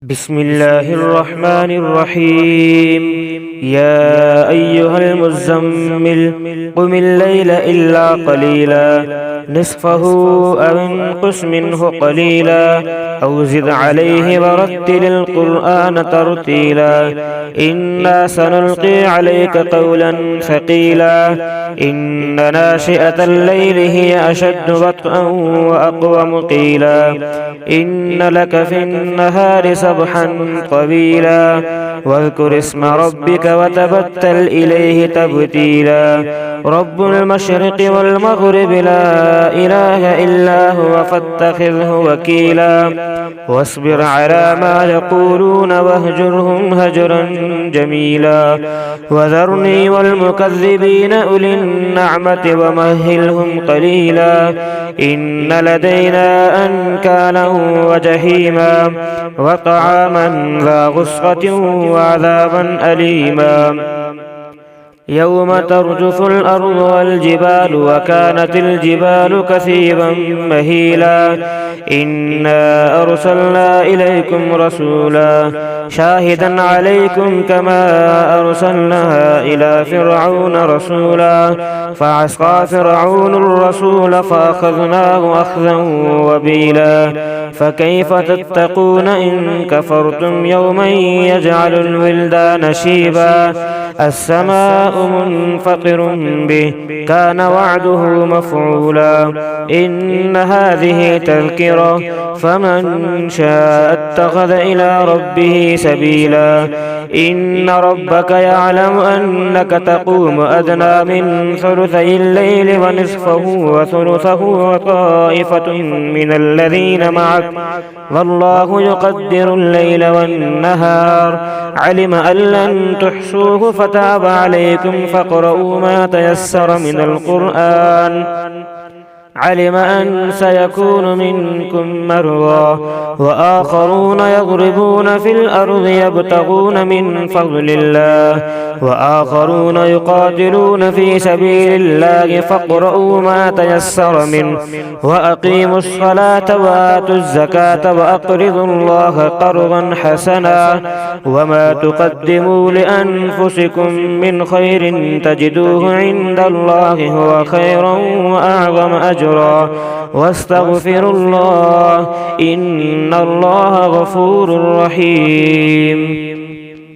بسم الله الرحمن الرحيم. يا أيها المزمل قم الليل إلا قليلا نصفه أو انقص منه قليلا أو زد عليه ورتل القرآن ترتيلا إنا سنلقي عليك قولا ثقيلا إن ناشئة الليل هي أشد وطئا وأقوم قيلا إن لك في النهار سبحا طويلا واذكر اسم ربك وتبتل إليه تبتيلا رب المشرق والمغرب لا إله إلا هو فاتخذه وكيلا واصبر على ما يقولون واهجرهم هجرا جميلا وذرني والمكذبين أولي النعمة ومهلهم قليلا إن لدينا أنكالا وجحيما وطعاما ذا غصة وعذابا أليما يوم ترجف الأرض والجبال وكانت الجبال كثيبا مهيلا إنا أرسلنا إليكم رسولا شاهدا عليكم كما أرسلنا إلى فرعون رسولا فعصى فرعون الرسول فأخذناه أخذا وبيلا فكيف تتقون إن كفرتم يوما يجعل الولدان شيبا السماء منفطر به كان وعده مفعولا إن هذه تذكرة فمن شاء اتخذ إلى ربه سبيلا إن ربك يعلم أنك تقوم أدنى من ثلثي الليل ونصفه وثلثه وطائفة من الذين معك والله يقدر الليل والنهار علم أن لن تحصوه فتاب عليكم فاقرؤوا ما تيسر من القرآن علم أن سيكون منكم مرضى وآخرون يضربون في الأرض يبتغون من فضل الله وآخرون يقاتلون في سبيل الله فاقرؤوا ما تيسر منه وأقيموا الصلاة وآتوا الزكاة وأقرضوا الله قرضا حسنا وما تقدموا لأنفسكم من خير تجدوه عند الله هو خيرا وأعظم أجرا واستغفروا الله إن الله غفور رحيم.